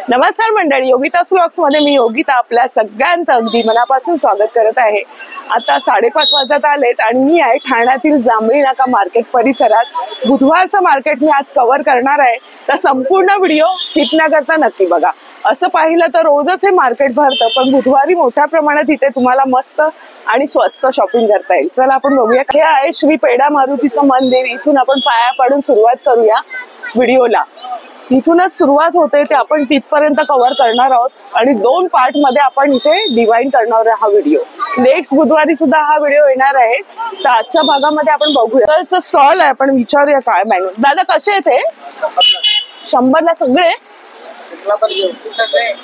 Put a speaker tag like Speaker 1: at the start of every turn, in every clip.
Speaker 1: नमस्कार मंडळी, योगिता व्लॉग्स मध्ये मी योगिता आपल्या सगळ्यांचं अगदी मनापासून स्वागत करत आहे। आता 5:30 वाजत आलेत आणि मी आहे ठाण्यातील जांभळी नाका मार्केट परिसरात। बुधवारचं मार्केट मी आज कव्हर करणार आहे, तर संपूर्ण व्हिडिओ स्किप न करता नक्की बघा। असं पाहिलं तर रोजच हे मार्केट भरतं, पण बुधवारी मोठ्या प्रमाणात इथे तुम्हाला मस्त आणि स्वस्त शॉपिंग करता येईल। चला आपण बघूया। हे आहे श्री पेडा मारुतीचं मंदिर। इथून आपण पाया पाडून सुरुवात करूया व्हिडिओला। इथूनच सुरुवात होते ते आपण तिथपर्यंत कव्हर करणार आहोत आणि 2 पार्ट मध्ये आपण इथे डिवाइड करणार आहे हा व्हिडिओ। नेक्स्ट बुधवारी सुद्धा हा व्हिडिओ येणार आहे, तर आजच्या भागामध्ये आपण बघूया। स्टॉल आहे, आपण विचारूया काय मेनू। दादा कसे आहेत हे? 100 ला सगळे?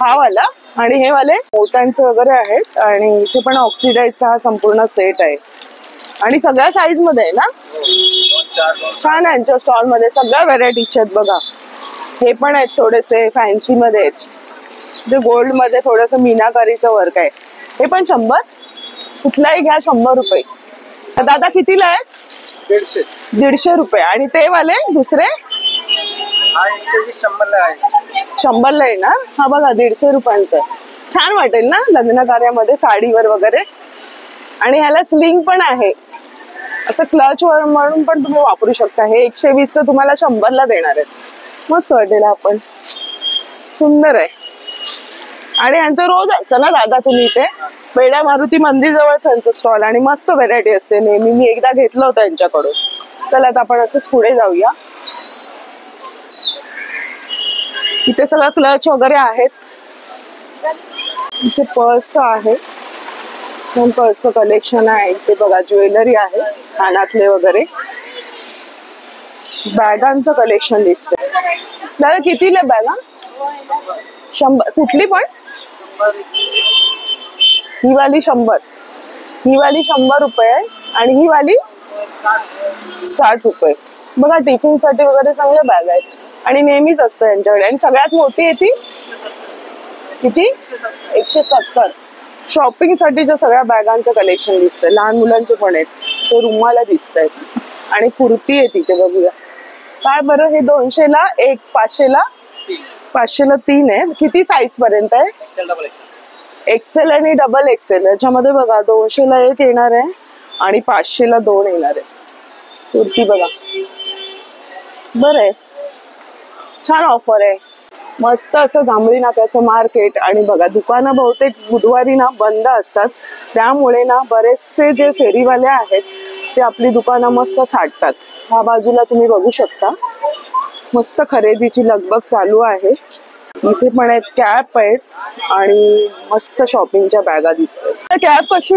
Speaker 1: हा वाला आणि हे वाले मोत्यांचे वगैरे आहेत आणि इथे पण ऑक्सिडाइजचा हा संपूर्ण सेट आहे आणि सगळ्या साईज मध्ये आहे ना। छान आहे यांच्या स्टॉल मध्ये, सगळ्या व्हरायटीचे आहेत बघा। हे पण आहेत थोडेसे फॅन्सी मध्ये आहेत, जे गोल्ड मध्ये थोडस मीनाकारीचं वर्क आहे। हे पण 100, कुठलाही घ्या 100 रुपये। दादा कितीला आहेत? 150 रुपये। आणि ते वाले दुसरे
Speaker 2: 100 ला आहे।
Speaker 1: 100 ला आहे ना। हा बघा 150 रुपयांचं, छान वाटेल ना लग्न कार्यामध्ये साडीवर वगैरे। आणि ह्याला स्लिंग पण आहे, असं क्लच वर म्हणून पण तुम्ही वापरू शकता। हे 120चं तुम्हाला 100 ला देणार आहेत। मस्त वाटेल, आपण सुंदर आहे। आणि यांचं रोज असतं ना दादा, तुम्ही इथे पेडा मारुती मंदिर जवळच यांचं स्टॉल आणि मस्त व्हरायटी असते नेहमी। मी एकदा घेतलं होतं यांच्याकडून। चला आता आपण असंच पुढे जाऊया। इथे सगळं क्लच वगैरे आहेत। इथे पर्स आहे, पर्सचं कलेक्शन आहे। इथे बघा ज्वेलरी आहे, कानातले वगैरे। बॅगांचं कलेक्शन दिसतंय। दादा कितीला बॅगा? 100। कुठली पण? ही वाली 100, ही वाली 100 रुपये आणि ही वाली 60 रुपये। बघा टिफिन साठी वगैरे चांगल्या बॅग आहेत आणि नेहमीच असतं यांच्याकडे। आणि सगळ्यात मोठी आहे ती किती? 170। शॉपिंग साठीच्या सगळ्या बॅगांचं कलेक्शन दिसतंय, लहान मुलांचे पण आहेत। ते रुमाला दिसत आहेत आणि कुर्ती आहे तिथे, बघूया काय बरं। हे 200 ला एक, 500 ला 3 आहे। किती साईज पर्यंत आहे? एक्सेल आणि डबल एक्सेल। याच्यामध्ये बघा 200 ला एक येणार आहे आणि 500 ला 2 येणार आहे। कुर्ती बघा, बरं आहे, छान ऑफर आहे। मस्त असं जांभळी नाक्याचं मार्केट। आणि बघा दुकानं बहुतेक बुधवारी ना बंद असतात, त्यामुळे ना बरेचसे जे फेरीवाले आहेत ते आपली दुकानं मस्त थाटतात। ह्या बाजूला तुम्ही बघू शकता, मस्त खरेदीची लगबग चालू आहे। इथे पण आहेत, कॅप आहेत आणि मस्त शॉपिंगच्या बॅगा दिसतात। कॅप कशी?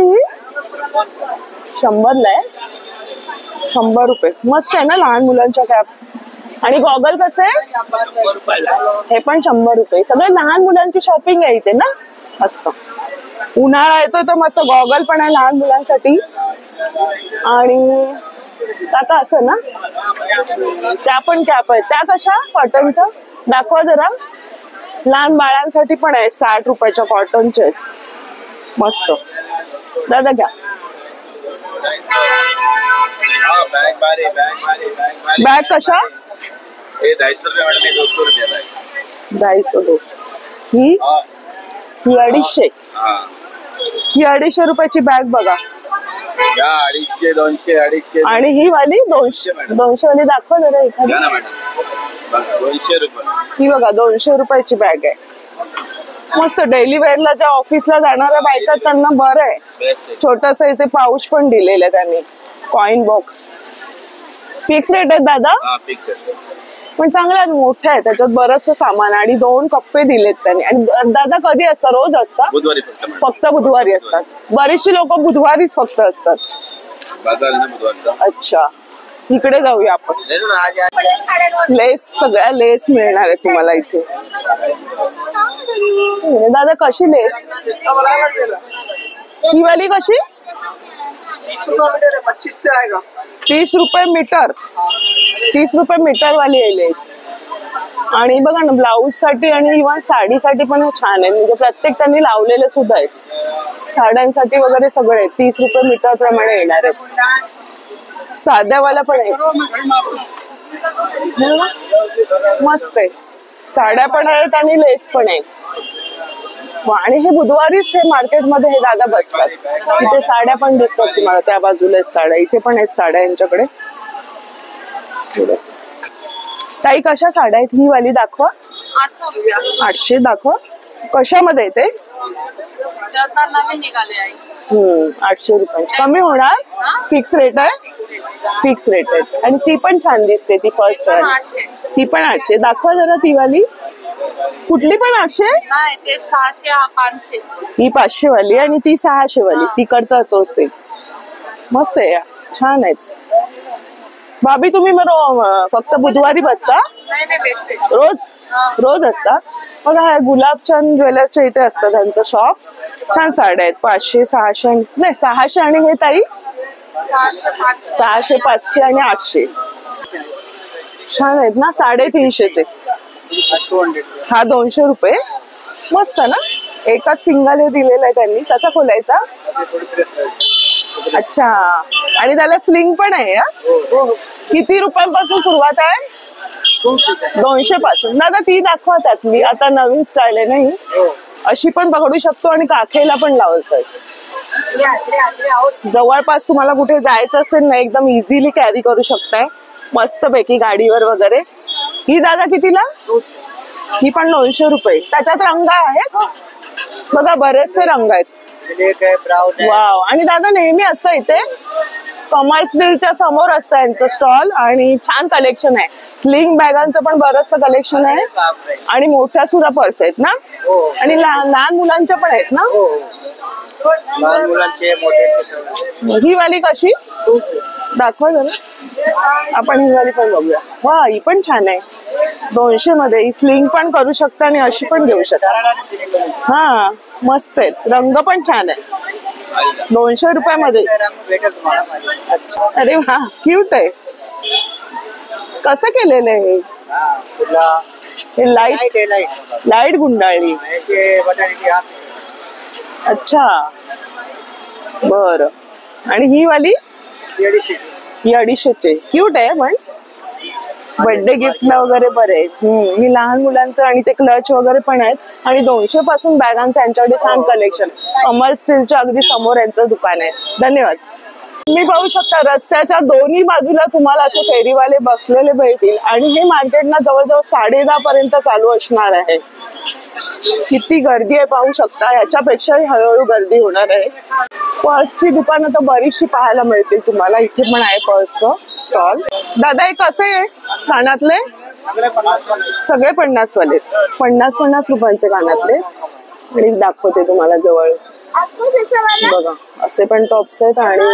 Speaker 1: 100 ला आहे, 100 रुपये। मस्त आहे ना लहान मुलांच्या कॅप। आणि गॉगल कसे आहे? हे पण 100 रुपये। सगळे लहान मुलांची शॉपिंग आहे इथे ना, मस्त। उन्हाळा येतो तर मस्त गॉगल पण आहे लहान मुलांसाठी। आणि काका असं ना, त्या पण कॅप आहेत, त्या कशा कॉटनच्या? दाखवा जरा। लहान बाळांसाठी पण आहे, 60 रुपयाच्या कॉटनचे आहेत, मस्त। दादा घ्या। बॅग कशा?
Speaker 2: 250 रुपये मैडम, 200 रुपये।
Speaker 1: 250। ही 250। ही 250 रुपयाची बॅग बघा।
Speaker 2: 250, 200, 250।
Speaker 1: आणि ही वाली 200 वाली दाखवा जरा एखादी।
Speaker 2: 200 रुपये।
Speaker 1: ही बघा 200 रुपयाची बॅग आहे, मस्त। डेली वेअरला ज्या ऑफिसला जाणाऱ्या बायका त्यांना बरं आहे। छोटस इथे पाऊच पण दिलेलं आहे त्यांनी, कॉइन बॉक्स। फिक्स रेट आहेत दादा? पण चांगला मोठा आहे, त्याच्यात बरंचसं सामान आणि 2 कप्पे दिलेत त्यांनी। आणि दादा कधी असतात? रोज असतात?
Speaker 2: बुधवारी
Speaker 1: फक्त बुधवारी असतात। बरीचशी लोक बुधवारीच फक्त असतात। अच्छा, इकडे जाऊया आपण। लेस, सगळ्या लेस मिळणार आहे तुम्हाला इथे। दादा कशी लेस? ही वाली कशी? 30 रुपये मीटर। 30 रुपये मीटर वाली आहे लेस। आणि बघा ना ब्लाऊज साठी आणि इव्हन साडीसाठी पण छान आहे, म्हणजे प्रत्येक त्यांनी लावलेले सुद्धा आहेत। साड्यांसाठी वगैरे सगळे 30 रुपये मीटर प्रमाणे येणार आहेत। साध्यावाला पण आहे, मस्त आहे। साड्या पण आहेत आणि लेस पण आहे. आणि हे बुधवारीच हे मार्केटमध्ये हे दादा बसतात. इथे साड्या पण दिसतात तुम्हाला, त्या बाजूला साड्या, इथे पण आहेत साड्या यांच्याकडे. ताई कशा साड्या आहेत? ही वाली दाखवा. 800 दाखवा. कशामध्ये येते? 800 रुपयांची. कमी होणार? फिक्स रेट आहे? फिक्स रेट आहे. आणि ती पण छान दिसते, ती फर्स्ट वाली. ती पण 800 दाखवा जरा. ती वाली कुठली पण 800?
Speaker 3: 600 हा 500.
Speaker 1: ही 500 वाली आणि ती 600 वाली. तिकडचा चोच आहे. मस्त आहे, छान आहेत. भाभी तुम्ही फक्त बुधवारी बसता? रोज रोज असता? बघा हा गुलाबचंद ज्वेलर्सच्या इथे असतं त्यांचं शॉप. छान साड्या आहेत. 500, 600 नाही 600 आणि हे ताई 600, 500 आणि 800 छान आहेत ना. 350चे. हा 200 रुपये. मस्त ना. एका सिंगल हे दिलेला आहे त्यांनी. कसा खोलायचा? अच्छा. आणि त्याला स्लिंग पण आहे. किती रुपयांपासून सुरुवात आहे? 200 पासून. दादा ती दाखवा त्यातली. आता नवीन स्टाईल आहे नाही, अशी पण पकडू शकतो आणि काखेला पण लावतात. जवळपास तुम्हाला कुठे जायचं असेल ना, एकदम इझिली कॅरी करू शकताय मस्त पैकी गाडीवर वगैरे. ही दादा कितीला? ही पण 200 रुपये. त्याच्यात रंग आहेत बघा, बरेचसे रंग आहेत. वाव. आणि दादा नेहमी असतं इथे कमल स्टीलच्या समोर असतं यांचं स्टॉल आणि छान कलेक्शन आहे. स्लिंग बॅगांचं पण बरंचसं कलेक्शन आहे आणि मोठ्या सुद्धा पर्स आहेत ना. आणि लहान मुलांच्या पण आहेत ना. ही वाली कशी दाखवा जरा. आपण ही वाली पण बघूया. वा ही पण छान आहे. 200 मध्ये. ही स्लिंग पण करू शकता आणि अशी पण घेऊ शकता. हा मस्त आहेत. रंग पण छान आहे. 200 रुपयामध्ये. अच्छा. अरे वा क्यूट आहे. कसं केलेलं आहे हे? लाईट गुंडाळी. अच्छा बर. आणि ही वाली? ही 250चे. क्यूट आहे पण. बर्थडे गिफ्टला वगैरे बरे आहेत. ही लहान मुलांचं आणि ते क्लच वगैरे पण आहेत. आणि 200 पासून बॅगांचं यांच्याकडे छान कलेक्शन. कमल स्टीलच्या अगदी समोर यांचं दुकान आहे. धन्यवाद. तुम्ही पाहू शकता रस्त्याच्या दोन्ही बाजूला तुम्हाला असे फेरीवाले बसलेले भेटतील. आणि हे मार्केट ना जवळजवळ 10:30 पर्यंत चालू असणार आहे. किती गर्दी आहे पाहू शकता. याच्यापेक्षाही हळूहळू गर्दी होणार आहे. पर्सची दुकानं तर बरीचशी पाहायला मिळतील तुम्हाला. इथे पण आहे पर्सचं स्टॉल. दादा हे कसे आहे कानातले? सगळे 50 वाले. 50 रुपयांचे कानातले. आणि दाखवते तुम्हाला जवळ. बघा असे पण टॉप्स आहेत आणि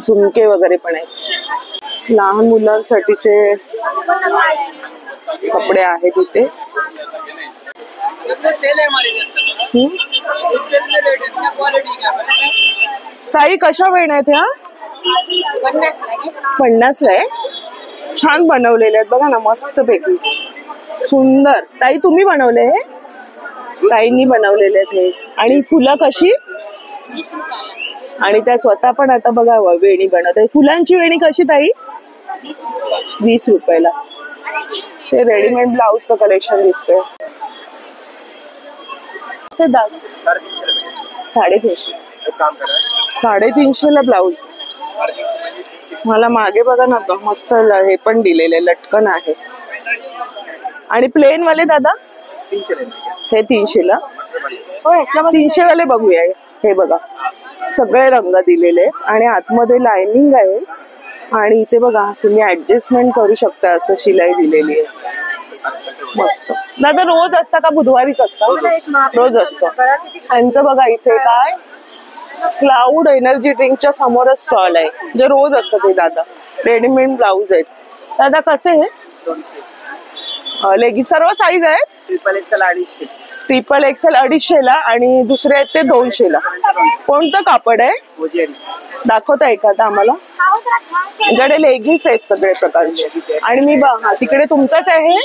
Speaker 1: झुमके वगैरे पण आहेत. लहान मुलांसाठीचे कपडे आहेत इथे. ताई कशा वेळ आहेत ह्या? 50ला आहे. छान बनवलेले आहेत बघा ना, मस्त पैकी सुंदर. ताई तुम्ही बनवले हे? ताईंनी बनवलेले आहेत हे. आणि फुलं कशी? आणि त्या स्वतः पण आता बघा वेणी बनवतात. फुलांची वेणी कशी ताई? 20 रुपयाला. ते रेडीमेड ब्लाउजचं कलेक्शन दिसतंय. 350. 350ला ब्लाउज. मला मागे बघा ना मस्त हे पण दिलेले लटकन आहे. आणि प्लेन वाले दादा हे 300ला. हो 300 वाले बघूया. हे बघा सगळे रंग दिलेले आहेत आणि आतमध्ये लाइनिंग आहे. आणि इथे बघा तुम्ही ऍडजस्टमेंट करू शकता. असं शिलाई दिलेली आहे. मस्त. दादा रोज असता का बुधवारीच असतं? रोज असतं. त्यांचं बघा इथे काय क्लाउड एनर्जी ड्रिंकच्या समोरच स्टॉल आहे. जे रोज असतं ते दादा. रेडीमेड ब्लाउज आहेत. दादा कसे आहे? लेगिंग सर्व साईज आहेत? ट्रिपल एक्सेल 250ला आणि दुसरे आहेत ते 200ला. कोणतं कापड आहे? दाखवता एखादा आम्हाला. त्यांच्याकडे लेगिन्स आहेत सगळे प्रकारचे. आणि मी बघा तिकडे तुमचंच आहे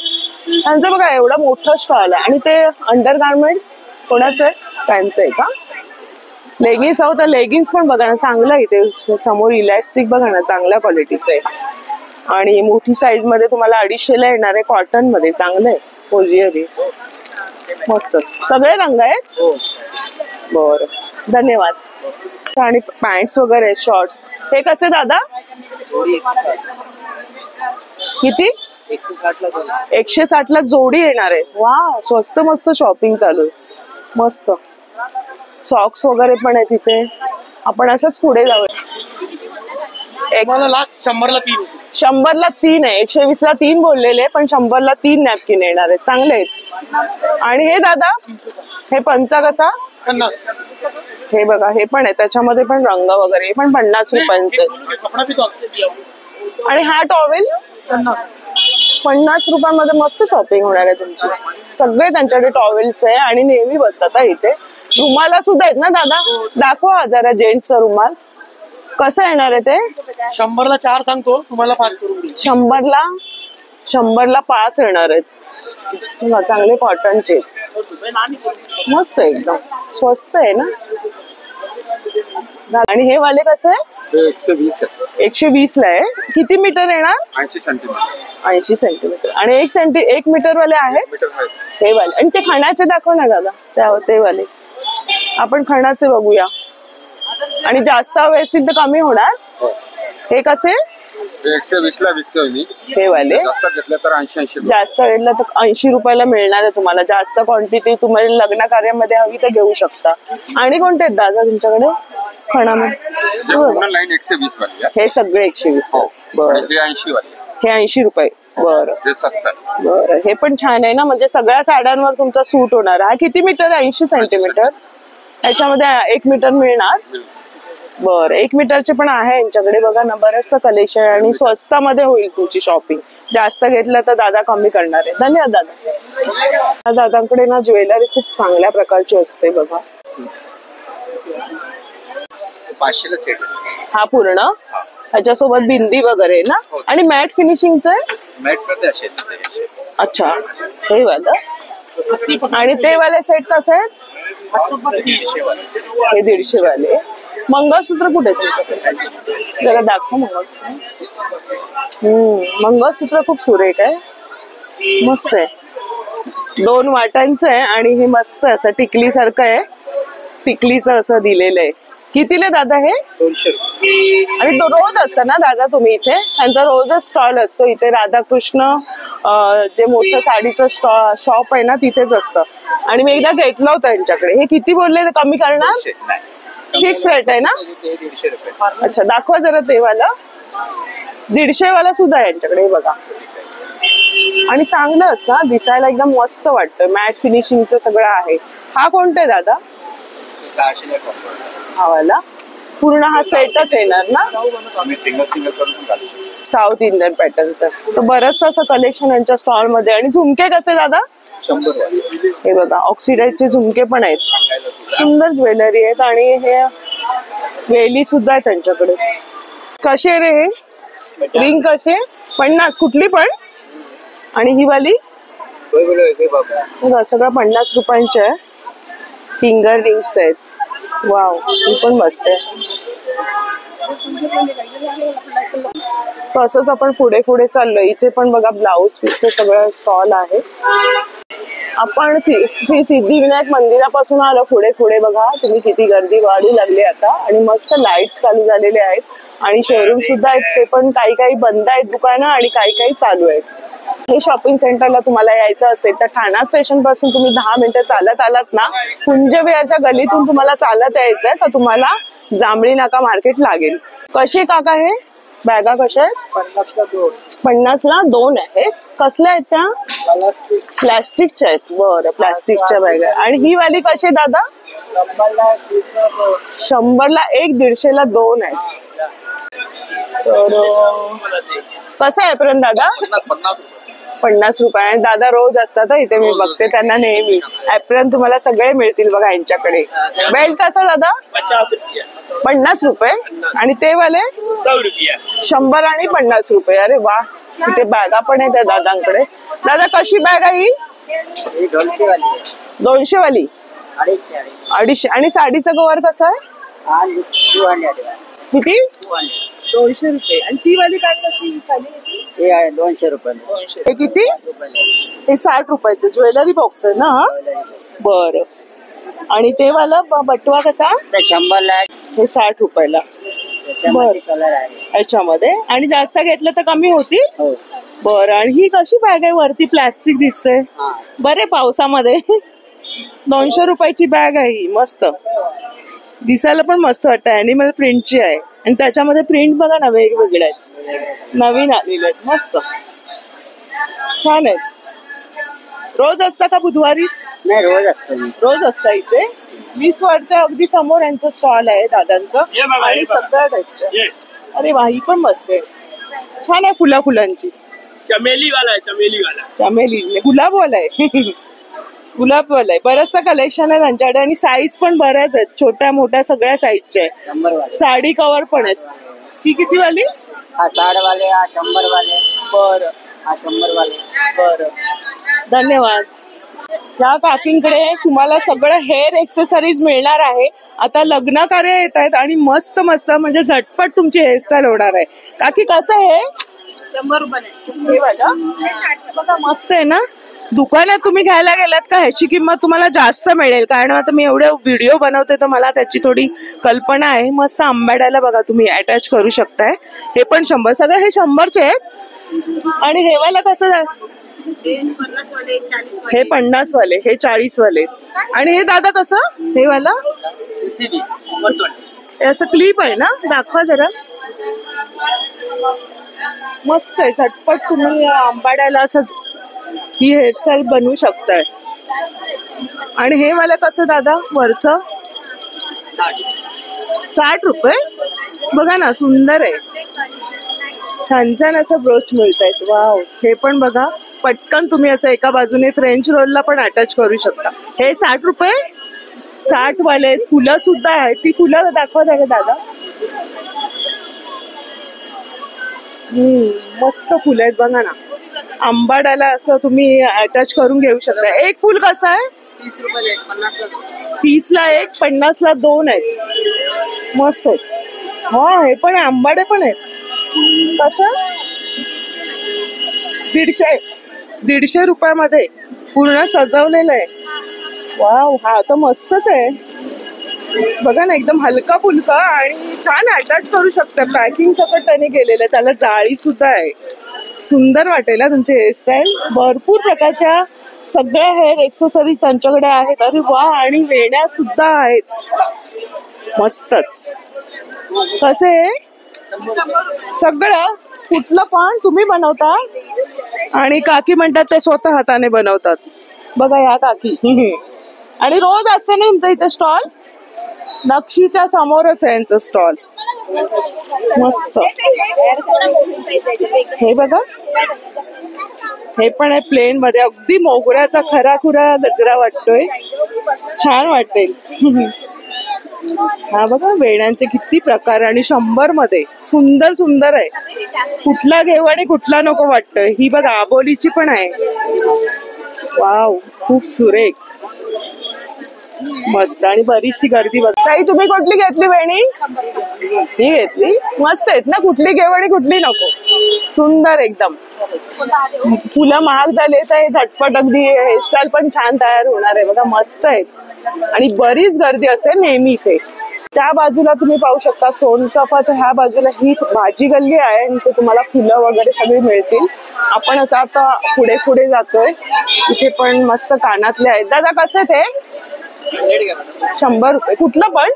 Speaker 1: त्यांचं बघा एवढं मोठं स्टॉल आहे. आणि ते अंडर गार्मेंट्स कोणाचं आहे? त्यांचं आहे का? लेगिन्स आहो तर लेगिन्स पण बघा ना चांगलं आहे. इथे समोर इलॅस्टिक बघा ना चांगल्या क्वालिटीचं आहे. आणि मोठी साईज मध्ये तुम्हाला 250ला येणार आहे. कॉटन मध्ये चांगलं आहे. होजियरी मस्त सगळे रंग आहेत. बर धन्यवाद. आणि पॅन्ट्स वगैरे शॉर्ट्स हे कसे दादा किती 160 ला जोडी येणार आहे. वा स्वस्त मस्त शॉपिंग चालू आहे. मस्त सॉक्स वगैरे पण आहे तिथे. आपण असंच पुढे जाऊया.
Speaker 4: लास्ट 100ला 3
Speaker 1: 100ला 3 आहे. 120 ला 3 बोललेले पण 100ला 3 नॅपकिन येणार आहेत. चांगले आहेत. आणि हे दादा हे पंचा कसा
Speaker 4: 50
Speaker 1: हे बघा हे पण आहे त्याच्यामध्ये पण रंग वगैरे पण 50 रुपयांचे.
Speaker 4: कपड़ा भी तो आपसे दिया हुआ
Speaker 1: आणि हा टॉवेल 50 रुपयामध्ये मस्त शॉपिंग होणार आहे तुमची. सगळे त्यांच्याकडे टॉवेल्स आहे आणि नेहमी बसतात इथे. रुमाला सुद्धा आहेत ना दादा दाखवा जरा जेंट्सचा रुमाल कसं येणार आहे ते.
Speaker 4: 100ला 4 सांगतो तुम्हाला 5 करून देईल.
Speaker 1: 100ला 5 येणार आहेत. बघा, चांगले कॉटनचे मस्त आहे एकदम स्वस्त आहे ना. आणि हे वाले कसे आहे
Speaker 2: 120 आहे.
Speaker 1: 120 ला आहे. किती मीटर येणार
Speaker 2: 80 सेंटीमीटर
Speaker 1: 80 सेंटीमीटर. आणि 1 मीटर वाले आहेत
Speaker 2: मीटर आहे.
Speaker 1: हे वाले. आणि ते खणाचे दाखव ना दादा ते वाले. आपण खणाचे बघूया. आणि जास्त हवे असतील तर कमी होणार.
Speaker 2: हो.
Speaker 1: हे कसे
Speaker 2: 120 ला विकतोय मी.
Speaker 1: हे वाले
Speaker 2: जास्त घेतलं तर 80
Speaker 1: जास्त घेतलं तर 80 रुपयाला मिळणार आहे तुम्हाला. जास्त क्वांटिटी तुम्हाला लग्न कार्यामध्ये हवी तर घेऊ शकता. आणि कोणते आहेत दादा तुमच्याकडे खणामध्ये
Speaker 2: लाईन 120 वाली आहे.
Speaker 1: हे सगळे 120 बरं.
Speaker 2: हे 80 वाली
Speaker 1: हे 80 रुपये बरं.
Speaker 2: हे 70.
Speaker 1: बरं हे पण छान आहे ना. म्हणजे सगळ्या साड्यांवर तुमचा सूट होणार. हा किती मीटर 80 सेंटीमीटर. याच्यामध्ये 1 मीटर मिळणार. बर 1 मीटरचे पण आहे यांच्याकडे बघा ना बरंचसं कलेक्शन. आणि स्वस्तामध्ये होईल तुमची शॉपिंग. जास्त घेतलं तर दादा कमी करणार आहे. धन्यवाद दादा. दादांकडे ना ज्वेलरी खूप चांगल्या प्रकारची असते बघा.
Speaker 2: 500 ला सेट
Speaker 1: हा पूर्ण ह्याच्यासोबत बिंदी वगैरे ना. आणि मॅट फिनिशिंगच आहे.
Speaker 2: मॅट मध्ये असे.
Speaker 1: अच्छा हे वाला. आणि ते वाले सेट कसे आहेत हे 150 वाले. मंगळसूत्र कुठे तुमच्याकडे जरा दाखव मंगळसूत्र. मंगळसूत्र खूप सुरेख आहे मस्त आहे. 2 वाटांचं आहे आणि हे मस्त असं टिकली सारखं आहे. टिकलीचं असं दिलेलं आहे. कितीले दादा हे
Speaker 4: 200
Speaker 1: आणि तो रोज असतं ना दादा तुम्ही इथे. त्यांचा रोजच स्टॉल असतो इथे. राधाकृष्ण जे मोठं साडीचं शॉप आहे ना तिथेच असतं. आणि मी एकदा घेतलं होतं यांच्याकडे. हे किती बोलले कमी करणार फिक्स रेट आहे ना.
Speaker 2: 150 रुपये.
Speaker 1: अच्छा दाखवा जरा ते वाला. 150 वाला सुद्धा आहे यांच्याकडे हे बघा. आणि चांगलं असं दिसायला एकदम मस्त वाटतं. मॅट फिनिशिंगचं सगळं आहे. हा कोणता आहे दादा
Speaker 2: 600 ला
Speaker 1: हा वाला. पूर्ण हा सेटच येणार ना.
Speaker 2: आम्ही सिंगल करून घालू शकतो.
Speaker 1: साऊथ इंडियन पॅटर्नचं. तर बरंच असं कलेक्शन यांच्या स्टॉल मध्ये. आणि झुमके कसे दादा
Speaker 2: 100
Speaker 1: हे बघा ऑक्सिडाईजचे झुमके पण आहेत. सुंदर ज्वेलरी आहेत. आणि हे वेली सुद्धा आहे त्यांच्याकडे. कसे रे हे रिंग कसे 50 कुठली पण. आणि ही वाली सगळं 50 रुपयांचे आहे. फिंगर रिंग्स आहेत. वाव ही पण मस्त आहे. तसंच आपण पुढे पुढे चाललोय. इथे पण बघा ब्लाऊज पीसचं सगळं स्टॉल आहे. आपण श्री सिद्धिविनायक मंदिरापासून आलो पुढे पुढे बघा तुम्ही किती गर्दी वाढू लागली आता. आणि मस्त लाईट्स चालू झालेले आहेत. आणि शोरूम सुद्धा आहेत. ते पण काही बंद आहेत दुकानं आणि काही चालू आहेत. हे शॉपिंग सेंटरला तुम्हाला यायचं असेल तर ठाणा स्टेशन पासून तुम्ही 10 मिनिटं चालत आलात ना. कुंजविहारच्या गलीतून तुम्हाला चालत यायचंय तर तुम्हाला जांभळी नाका मार्केट लागेल. कसे काका हे बॅगा कशा आहेत 50 ला 2 आहेत. कसल्या आहेत त्या प्लास्टिकच्या आहेत. बरं प्लास्टिकच्या बॅगा. आणि ही वाली कशी दादा 100 ला 1 150 ला 2 आहेत. तर कसं आहे पर्यंत दादा 50 रुपये. आणि दादा रोज असतात इथे मी बघते त्यांना नेहमी. ऍप्रन तुम्हाला सगळे मिळतील बघा यांच्याकडे. बेल्ट कसा दादा 50 रुपये. आणि ते वाले 100 आणि 50 रुपये. अरे वा इथे बॅगा पण आहे त्या दादांकडे. दादा कशी बॅग आहे ही 200 वाली 250. आणि साडीचं कव्हर कसं आहे किती 200 रुपये. आणि ती वाली बॅग कशी खाली होती?
Speaker 5: हे आहे 200 रुपये.
Speaker 1: 200. हे किती? हे 60 रुपयाचं ज्वेलरी बॉक्स आहे ना हा? बरं. आणि ते वाला बटवा कसा?
Speaker 5: 100 ला आहे.
Speaker 1: हे 60 रुपयाला.
Speaker 5: त्याच्यामध्ये कलर आहे.
Speaker 1: याच्यामध्ये. आणि जास्त घेतलं तर कमी होती?
Speaker 5: हो.
Speaker 1: बरं. आणि ही कशी बॅग आहे? वरती प्लास्टिक दिसते.
Speaker 5: हा.
Speaker 1: बरे पावसामध्ये. 200 रुपयाची बॅग आहे ही. मस्त दिसायला पण मस्त वाटतं. ॲनिमल प्रिंटची आहे. आणि त्याच्यामध्ये प्रिंट बघा ना वेगवेगळे आहेत. नवीन आलेले आहेत. मस्त छान आहेत. रोज असतं का बुधवारीच?
Speaker 5: नाही, रोज असतो मी.
Speaker 1: रोज असतं इथे. 20 वर्षच्या अगदी समोर यांचं स्टॉल आहे दादांचं. आणि सगळ्या टाईपच्या. अरे वा, ही पण मस्त आहे. छान आहे. फुलांची.
Speaker 4: चमेली वाला आहे, चमेली वाला.
Speaker 1: चमेली गुलाबवाला आहे. गुलाबवाला आहे. बरंचसं कलेक्शन आहे त्यांच्याकडे. आणि साईज पण बऱ्याच आहेत. छोट्या मोठ्या सगळ्या साईजच्या आहे.
Speaker 5: 100 वाले.
Speaker 1: साडी कव्हर पण आहेत. ही किती वाली?
Speaker 5: हा 60 वाले, हा 100 वाले.
Speaker 1: बरं
Speaker 5: हा 100 वाले.
Speaker 1: बरं. धन्यवाद. या काकींकडे तुम्हाला सगळं हेअर एक्सेसरीज मिळणार आहे. आता लग्न कार्य येत आहेत आणि मस्त मस्त म्हणजे झटपट तुमची हेअरस्टाईल होणार आहे. काकी कसं आहे?
Speaker 3: 100 रुपये.
Speaker 1: हे वाला बघा मस्त आहे ना. दुकानात तुम्ही घ्यायला गेलात का ह्याची किंमत तुम्हाला जास्त मिळेल. कारण आता मी एवढे व्हिडिओ बनवते तर मला त्याची थोडी कल्पना आहे. मस्त आंबाड्याला बघा तुम्ही अटॅच करू शकताय. हे पण 100. सगळं हे 100चे आहेत. आणि हे वाला कसं? हे 50 वाले, हे 40 वाले. आणि हे दादा कसं? हे वाला
Speaker 5: 120.
Speaker 1: हे असं क्लिप आहे ना? दाखवा जरा. मस्त आहे. झटपट तुम्ही आंबाड्याला असं ही हेअरस्टाईल बनवू शकताय. आणि हे वाला कसं दादा वरचं? 60 रुपये. बघा ना सुंदर आहे. छान छान असं ब्रोच मिळत आहेत. वाव. हे पण बघा पटकन तुम्ही असं एका बाजूने फ्रेंच रोलला पण अटॅच करू शकता. हे 60 रुपये. 60 वाले आहेत. फुलं सुद्धा आहेत. ती फुलं दाखवा जरा दादा. मस्त फुलं आहेत बघा ना. आंबाड्याला असं तुम्ही अटॅच करून घेऊ शकता. एक फुल कसं आहे?
Speaker 5: 30 रुपये.
Speaker 1: 30 ला एक, 50 ला 2 आहेत. मस्त आहेत. हा हे पण आंबाडे पण आहेत. कसं? 150 रुपयामध्ये पूर्ण सजवलेलं आहे. वाव. हा तर मस्तच आहे. बघा ना एकदम हलका फुलका आणि छान अटॅच करू शकता. पॅकिंग सकट त्याने केलेलं आहे. त्याला जाळी सुद्धा आहे. सुंदर वाटेल तुमची हेअरस्टाईल. भरपूर प्रकारच्या सगळ्या हेअर एक्सेसरीज त्यांच्याकडे आहेत. अरे वा. आणि वेण्या सुद्धा आहेत. मस्तच. कसे? सगळं कुठलं पण तुम्ही बनवता? आणि काकी म्हणतात ते स्वतः हाताने बनवतात. बघा या काकी. आणि रोज असते ना तुमचं इथे स्टॉल? नक्षीच्या समोरच आहे यांचं स्टॉल. मस्त. हे बघा. हे पण आहे प्लेन मध्ये. अगदी मोगऱ्याचा खराखुरा गजरा वाटतोय. छान वाटेल. हा बघा वेण्यांचे किती प्रकार. आणि 100 मध्ये सुंदर सुंदर आहे. कुठला घेऊ आणि कुठला नको वाटतोय. ही बघा आबोलीची पण आहे. वाव. खूप सुरेख. मस्त. आणि बरीचशी गर्दी बघ. ताई तुम्ही कुठली घेतली वेणी? ही घेतली. मस्त आहेत ना. कुठली घेऊ आणि कुठली नको. सुंदर एकदम. फुलं महाग झाले तर हे झटपट अगदी हेअरस्टाईल पण छान तयार होणार आहे. बघा मस्त आहेत. आणि बरीच गर्दी असते नेहमी इथे. त्या बाजूला तुम्ही पाहू शकता सोनचाफाच्या ह्या बाजूला ही भाजी गल्ली आहे. आणि ते तुम्हाला फुलं वगैरे सगळी मिळतील. आपण असं आता पुढे पुढे जातोय. इथे पण मस्त कानातले आहेत. दादा कसे ते? 100 रुपये. कुठलं पण?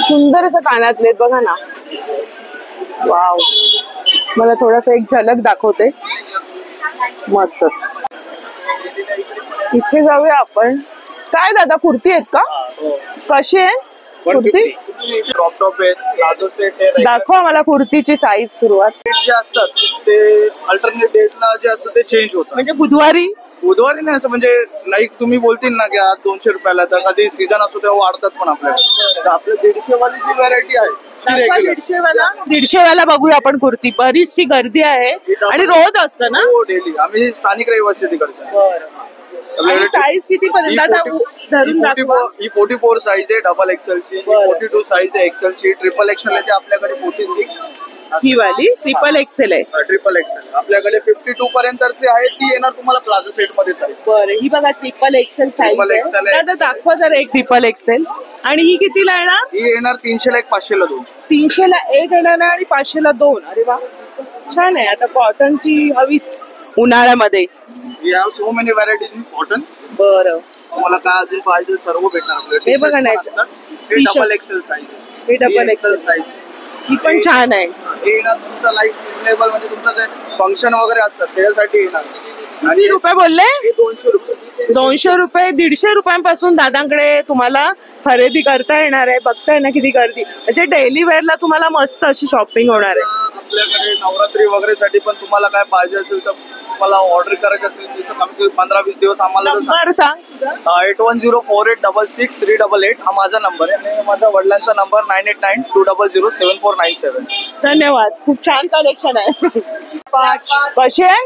Speaker 1: सुंदर असं कानातले आहेत बघा ना. वाव. मला थोडस एक झलक दाखवते. मस्तच. इथे जाऊया आपण. काय दादा कुर्ती आहेत का? कशी आहे कुर्ती?
Speaker 2: क्रॉप टॉप आहे, प्लाझो सेट आहे.
Speaker 1: दाखवा मला कुर्तीची साईज. सुरुवात
Speaker 2: जे असतात ते अल्टरनेट डेटला जे असतं ते चेंज होतं.
Speaker 1: म्हणजे बुधवारी
Speaker 2: नाही असं म्हणजे लाईक तुम्ही बोलतील ना की आज 200 रुपयाला, तर कधी सीझन असतो तेव्हा वाढतात पण आपल्याकडे. तर आपल्या 150 वाली जी व्हरायटी आहे ती रेग्युलर.
Speaker 1: 150 वाला बघूया आपण कुर्ती. बरीचशी गर्दी आहे. आणि रोज असतं ना?
Speaker 2: हो डेली. आम्ही स्थानिक रहिवासी तिकडचे.
Speaker 1: आणि साईज किती पर्यंत आता धरून दाखवा.
Speaker 2: ही 44 साईज आहे डबल एक्सेल ची,
Speaker 1: बरं.
Speaker 2: 42 साईज आहे एक्सेल ची, ट्रिपल एक्सेल आहे ते आपल्याकडे 46.
Speaker 1: ही वाली ट्रिपल एक्सेल आहे.
Speaker 2: ट्रिपल एक्सेल आपल्याकडे 52 पर्यंतची आहे, ती येणार तुम्हाला प्लाझो सेट मध्ये साईज.
Speaker 1: बरं, ही बघा triple XL size
Speaker 2: Triple XL आहे.
Speaker 1: आहे. दाखवा जरा एक ट्रिपल एक्सेल. आणि ही कितीला येणार?
Speaker 2: ही येणार 300 ला 1, 500 ला 2.
Speaker 1: 300 ला 1 येणार आणि 500 ला 2. अरे वा, छान आहे. आता कॉटनची हवीच उन्हाळ्यामध्ये.
Speaker 2: We have so many varieties in cotton.
Speaker 1: बरं,
Speaker 2: तुम्हाला काय अजून पाहिजे सर्व भेटणार आपल्याकडे.
Speaker 1: हे बघा ना,
Speaker 2: हे
Speaker 1: T-shirts.
Speaker 2: Double XL size.
Speaker 1: हे डबल एक्सेल
Speaker 2: साईज.
Speaker 1: ही पण छान आहे.
Speaker 2: हे येणार तुमचा लाईफ सिजनेबल, म्हणजे तुमचं जे फंक्शन वगैरे असतात त्याच्यासाठी येणार. आणि
Speaker 1: किती रुपये बोलले?
Speaker 2: हे 200 रुपये.
Speaker 1: 200 रुपये. 150 रुपयांपासून दादांकडे तुम्हाला खरेदी करता येणार आहे. बघताय ना किती गर्दी. म्हणजे डेली वेअरला तुम्हाला मस्त अशी शॉपिंग होणार आहे.
Speaker 2: आपल्याकडे नवरात्री वगैरे साठी पण तुम्हाला काय पाहिजे असेल तर तुम्हाला ऑर्डर करायचं असेल जसं कमी 15-20 दिवस आम्हाला
Speaker 1: नंबर सांग.
Speaker 2: 8104886388 हा माझा नंबर आहे आणि माझ्या वडिलांचा नंबर 9892007497.
Speaker 1: धन्यवाद. खूप छान कलेक्शन आहे. कशी आहे?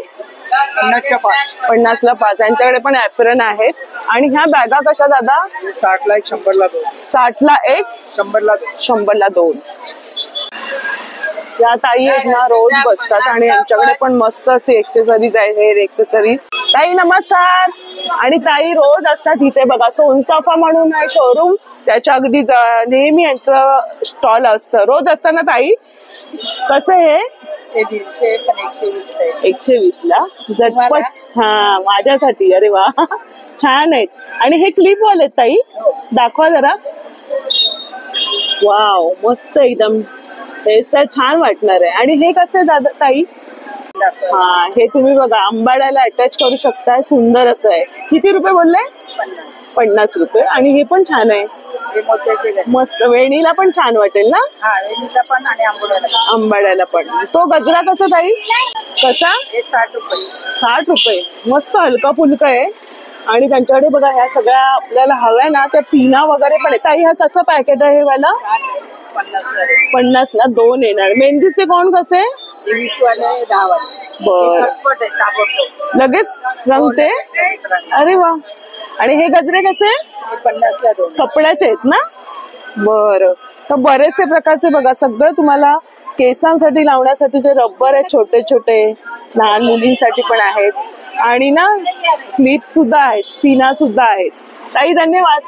Speaker 2: 50च्या 5.
Speaker 1: 50 ला 5. यांच्याकडे पण ऍप्रन आहेत. आणि ह्या बॅगा कशा दादा?
Speaker 2: 60 ला 1, 100 ला 2.
Speaker 1: 60 ला 1,
Speaker 2: 100 ला 2.
Speaker 1: 100 ला 2. या ताई आहेत ना, रोज बसतात आणि यांच्याकडे पण मस्त असे एक्सेसरीज आहे, हेअर एक्सेसरीज. ताई नमस्कार. आणि ताई रोज असतात इथे बघा. सोनचाफा म्हणून आहे शोरूम, त्याच्या अगदी नेहमी यांचं स्टॉल असतं. रोज असतं ना ताई? कसं हे?
Speaker 5: 150 पण 120 ला आहे.
Speaker 1: 120 ला झटपट. हा, माझ्यासाठी. अरे वा, छान आहेत. आणि हे क्लिप वाले आहेत ताई, दाखवा जरा. वाव, मस्त एकदम हेअरस्टाईल छान वाटणार आहे. आणि हे कसं आहे दादा ताई? हा, हे तुम्ही बघा आंबाड्याला अटॅच करू शकताय. सुंदर असं आहे. किती रुपये बोलले? 50 रुपये. आणि हे पण छान आहे,
Speaker 5: हे मोत्याचे गजरे.
Speaker 1: मस्त. वेणीला पण छान वाटेल ना,
Speaker 5: हा, वेणीला पण आणि आंबोळ्याला.
Speaker 1: आंबाड्याला पण. तो गजरा कसा ताई? कसा?
Speaker 5: हे 60 रुपये.
Speaker 1: 60 रुपये. मस्त हलका फुलका आहे. आणि त्यांच्याकडे बघा ह्या सगळ्या आपल्याला हव्या ना त्या पिना वगैरे पण आहे. ताई हा कसं पॅकेट आहे वाला? 50 ला 2 येणार. मेहंदीचे कोण कसे?
Speaker 5: 20 वाले 10 वाले.
Speaker 1: बर,
Speaker 5: झटपट आहे, ताबडतोब.
Speaker 1: लगेच रंगते. अरे वा. आणि हे गजरे कसे?
Speaker 5: 50 ला 2.
Speaker 1: कपड्याचे आहेत ना? बरं. तर बरेचसे प्रकारचे बघा, सगळं तुम्हाला केसांसाठी लावण्यासाठी जे रब्बर आहेत छोटे छोटे, लहान मुलींसाठी पण आहेत. आणि ना क्लिप सुद्धा आहेत, पिना सुद्धा आहेत. ताई धन्यवाद.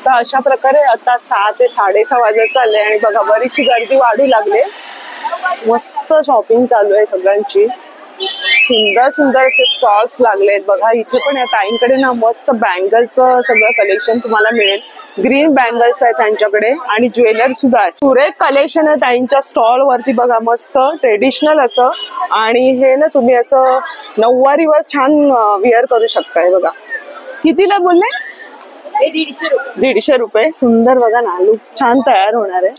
Speaker 1: तर अशा प्रकारे आता 6 ते 6:30 वाजत चालले आणि बघा बरीचशी गर्दी वाढू लागले. मस्त शॉपिंग चालू आहे सगळ्यांची. सुंदर सुंदर असे स्टॉल्स लागलेत बघा. इथे पण या ताईंकडे ना मस्त बँगलचं सगळं कलेक्शन तुम्हाला मिळेल. ग्रीन बँगल्स आहेत त्यांच्याकडे आणि ज्वेलरी सुद्धा आहे. सुरेख कलेक्शन आहे ताईंच्या स्टॉल वरती बघा. मस्त ट्रेडिशनल असं. आणि हे ना तुम्ही असं नऊवारीवर छान वेअर करू शकताय बघा. कितीला बोलले?
Speaker 5: हे 150 रुपये.
Speaker 1: 150 रुपये. सुंदर बघा ना, लुक छान तयार होणार आहे.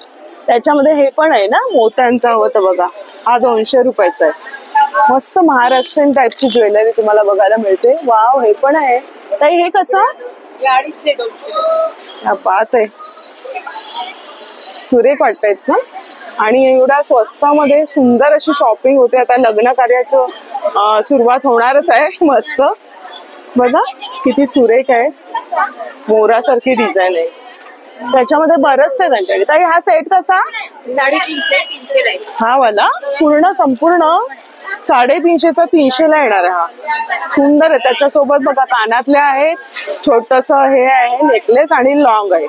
Speaker 1: त्याच्यामध्ये हे पण आहे ना मोत्यांचं हवं तर बघा, हा 200 रुपयाचा आहे. मस्त महाराष्ट्रीयन टाईपची ज्वेलरी तुम्हाला बघायला मिळते. वाव, हे पण आहे. ताई हे कसं?
Speaker 5: हे 250-200.
Speaker 1: हा बात आहे, सुरेख वाटतायत ना. आणि एवढ्या स्वस्तामध्ये सुंदर अशी शॉपिंग होते. आता लग्न कार्याचं सुरुवात होणारच आहे. मस्त बघा किती सुरेख आहे. मोरासारखी डिझाईन आहे. त्याच्यामध्ये बरंच आहे त्यांच्याकडे. ताई हा सेट कसा?
Speaker 3: 350 ला आहे.
Speaker 1: हा वाला पूर्ण संपूर्ण 350चा 300 ला येणार आहे. हा सुंदर आहे. त्याच्यासोबत बघा कानातले आहेत, छोटस हे आहे नेकलेस आणि लॉंग आहे.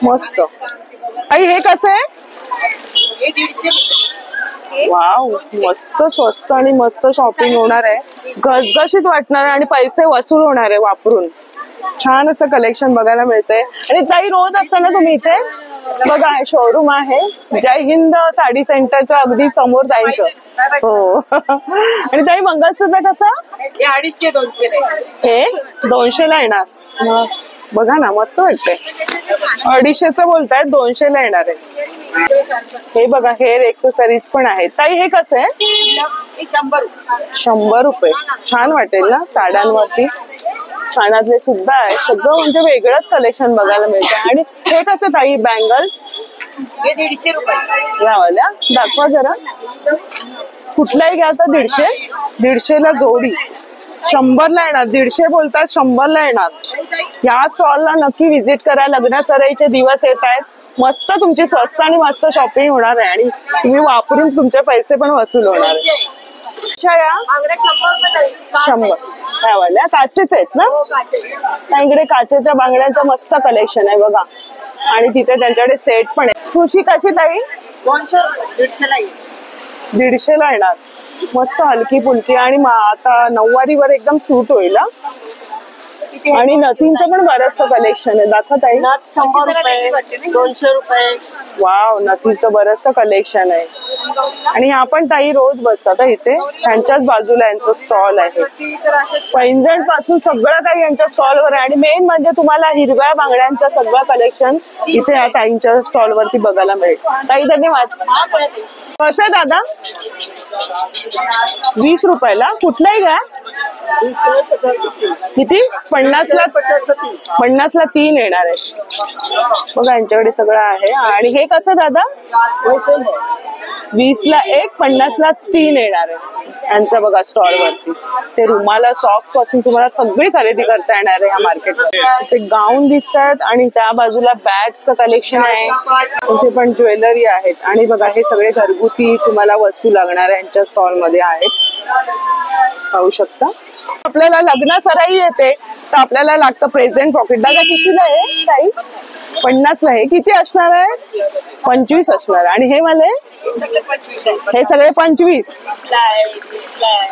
Speaker 1: मस्त. आई हे कसं आहे?
Speaker 5: हे 150 रुपये.
Speaker 1: वाव, मस्त स्वस्त आणि मस्त शॉपिंग होणार आहे. घसघशीत वाटणार आहे आणि पैसे वसूल होणार आहे वापरून. छान असं कलेक्शन बघायला मिळतंय. आणि ताई रोज असताना तुम्ही इथे बघा शोरूम आहे जय हिंद साडी सेंटरच्या अगदी समोर ताईंचं. हो. आणि ताई मंगळसूत्र कसं?
Speaker 5: हे 250-200 ला आहे.
Speaker 1: हे 200 ला येणार. मग बघा ना मस्त वाटतंय. 250चं बोलतायत, 200 ला येणार आहे. हे बघा हेअर एक्सेसरीज पण आहेत. ताई हे कसं आहे?
Speaker 5: हे 100 रुपये.
Speaker 1: 100 रुपये. छान वाटेल ना साड्यांवरती. कानातले सुद्धा आहे. सगळं म्हणजे वेगळंच कलेक्शन बघायला मिळतं. आणि हे कसं ताई बँगल्स?
Speaker 5: हे 150 रुपये.
Speaker 1: यावाल्या दाखवा जरा. कुठलाही घ्या तर 150 ला जोडी. 100ला येणार, 150 बोलतात 100ला येणार. या स्टॉलला नक्की व्हिजिट करा. लग्न सराईचे दिवस येत आहेत. मस्त तुमची स्वस्त आणि मस्त शॉपिंग होणार आहे आणि तुम्ही वापरून तुमचे पैसे पण वसूल होणार आहे. अशा या 100 काय वाटल्या काचेच आहेत ना. इकडे काचेच्या बांगड्यांचं मस्त कलेक्शन आहे बघा. आणि तिथे त्यांच्याकडे सेट पण आहे. तुळशी कशी ताई? 150ला येणार. मस्त हलकी फुलकी आणि आता नऊवारीवर एकदम सूट होईल. आणि नथींचं पण बरंचसं कलेक्शन आहे. दाखवत आहे.
Speaker 5: 100 रुपये 200 रुपये.
Speaker 1: वाव, नथीचं बरंचसं कलेक्शन आहे. आणि ह्या पण ताई रोज बसतात इथे. त्यांच्याच बाजूला यांचं स्टॉल आहे. पैंजण पासून सगळं काही यांच्या स्टॉलवर आहे. आणि मेन म्हणजे तुम्हाला हिरव्या बांगड्यांचं सगळं कलेक्शन इथे या ताईंच्या स्टॉल वरती बघायला मिळेल. ताई धन्यवाद. कसं आहे दादा? 20 रुपयाला. कुठलाही घ्या. किती? 50ला 3 येणार आहे बघा. यांच्याकडे सगळं आहे. आणि हे कसं दादा? 20ला 1, 50ला 3 येणार आहे यांचं बघा स्टॉल वरती. ते रुमाला सॉक्स पासून तुम्हाला सगळी खरेदी करता येणार आहे या मार्केट. ते गाऊन दिसत आहेत आणि त्या बाजूला बॅगचं कलेक्शन आहे. इथे पण ज्वेलरी आहेत. आणि बघा हे सगळे घरगुती तुम्हाला वस्तू लागणार आहे यांच्या स्टॉल मध्ये आहेत. पाहू शकता. आपल्याला लग्न सराई येते तर आपल्याला लागतं प्रेझेंट पॉकेट. दादा कितीला आहे ताई? 50ला आहे. किती असणार आहे? 25 असणार. आणि हे मला हे सगळे 25.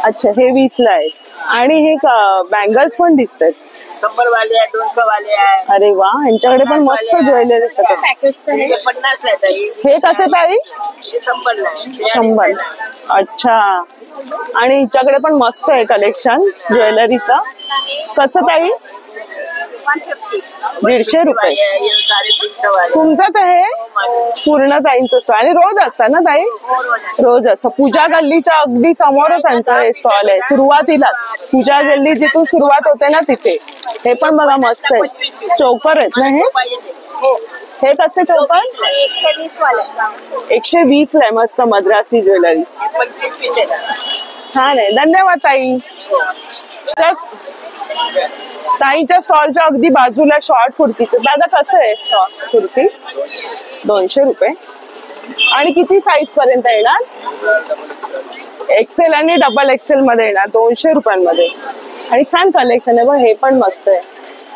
Speaker 1: अच्छा, हे 20ला आहेत. आणि हे बँगल्स पण दिसत आहेत.
Speaker 5: 100 वाले आहे, 200 वाले आहे.
Speaker 1: अरे वा, यांच्याकडे पण मस्त ज्वेलरी.
Speaker 5: हे 50 ला आहे.
Speaker 1: हे कसे ताई?
Speaker 5: 100 ला आहे.
Speaker 1: 100. अच्छा. आणि हिच्याकडे पण मस्त आहे कलेक्शन ज्वेलरीचं. कसं ताई? 150 रुपये. तुमचंच आहे पूर्ण ताईंचं स्टॉल. आणि रोज असतात ना ताई? रोज असं. पूजा गल्लीच्या अगदी समोरच यांचा स्टॉल आहे. सुरुवातीलाच पूजा गल्ली जिथून सुरुवात होते ना तिथे. हे पण बघा मस्त आहे. चौकर आहेत ना हे? हे कसे चौकर?
Speaker 3: 120 वाले.
Speaker 1: 120ला आहे. मस्त मद्रासी ज्वेलरी. छान आहे. धन्यवाद ताई. ताईच्या स्टॉलच्या अगदी बाजूला शॉर्ट कुर्तीचं. दादा कसं आहे स्टॉल कुर्ती? 200 रुपये. आणि किती साईज पर्यंत येणार? एक्सेल आणि डबल एक्सेल मध्ये येणार. 200 रुपयांमध्ये. आणि छान कलेक्शन आहे बघ. हे पण मस्त आहे.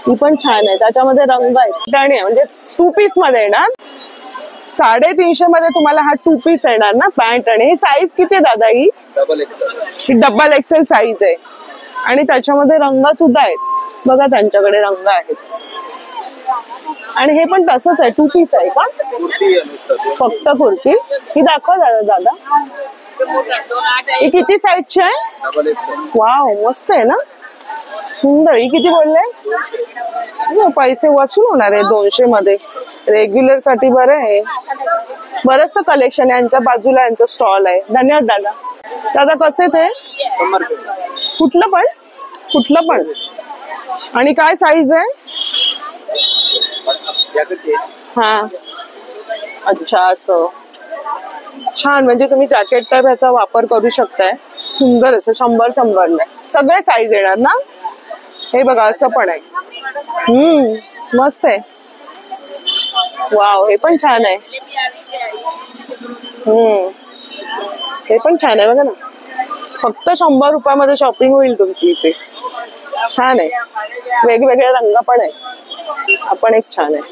Speaker 1: ही पण छान आहे. त्याच्यामध्ये रंग आहे. म्हणजे 2 पीस मध्ये येणार. 350 मध्ये तुम्हाला हा 2 पीस येणार ना पॅन्ट. आणि ही साईज किती आहे दादा? ही डबल एक्सेल साईज आहे. आणि त्याच्यामध्ये रंग सुद्धा आहेत बघा. त्यांच्याकडे रंग आहेत. आणि हे पण तसंच आहे. 2 पीस आहे का? फक्त कुर्ती. ही दाखवा दादा. ही किती साईजची आहे? वाव, मस्त आहे ना. सुंदर. ही किती बोलले? पैसे वसूल होणार आहे 200 मध्ये. रेग्युलर साठी बरं आहे. बरंचसं कलेक्शन आहे. यांच्या बाजूला यांचा स्टॉल आहे. धन्यवाद दादा. दादा कसे ते? कुठलं पण? कुठलं पण? आणि काय साईज आहे? हा. अच्छा, असं छान. म्हणजे तुम्ही जॅकेट टाईप ह्याचा वापर करू शकताय. सुंदर असं. 100 सगळे साईज येणार ना. हे बघा असं पण आहे. मस्त आहे. वाव, हे पण छान आहे. हे पण छान आहे बघा ना. फक्त 100 रुपयामध्ये शॉपिंग होईल तुमची इथे. छान आहे. वेगवेगळे रंग पण आहे. आपण एक छान आहे.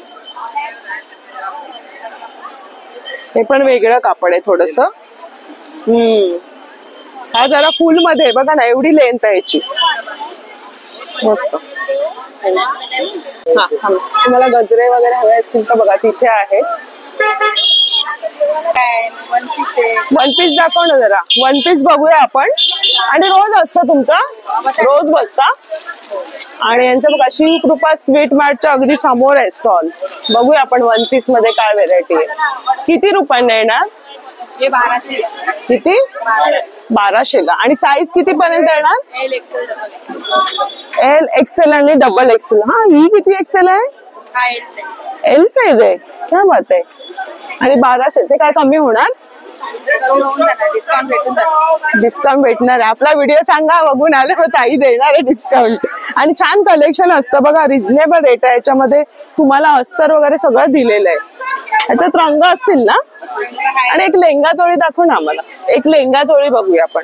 Speaker 1: हे पण वेगळं कापड आहे थोडस. हा जरा फुल मध्ये बघा ना. एवढी लेंथ आहे याची. मस्त. हा, तुम्हाला गजरे वगैरे हवे असतील तर बघा तिथे आहे. 1 पीस दाखव ना जरा. 1 पीस बघूया आपण. आणि रोज असतं तुमचा? रोज बसता? आणि यांचं बघा शिवकृपा स्वीट मार्टच्या अगदी समोर आहे स्टॉल. बघूया आपण 1 पीस मध्ये काय व्हेरायटी आहे. किती रुपयांना येणार?
Speaker 3: हे 1200.
Speaker 1: किती? 1200ला. आणि साईज किती पर्यंत येणार?
Speaker 3: L XL double.
Speaker 1: L XL आणि डबल एक्सेल. हा, ही किती एक्सेल आहे?
Speaker 3: हा एल.
Speaker 1: एल साईज आहे. क्या बात आहे. आणि 1200चे काय कमी होणार?
Speaker 3: करून होऊन जाणार, डिस्काउंट भेटून जाणार.
Speaker 1: डिस्काउंट भेटणार आहे. आपला व्हिडिओ सांगा, बघून आले मग ताई देणार आहे डिस्काउंट. आणि छान कलेक्शन असतं बघा, रिझनेबल रेट आहे. याच्यामध्ये तुम्हाला अस्तर वगैरे सगळं दिलेलं आहे. याच्यात रंग असतील ना. आणि एक लेंगा चोळी दाखव ना आम्हाला. एक लेंगा चोळी बघूया आपण.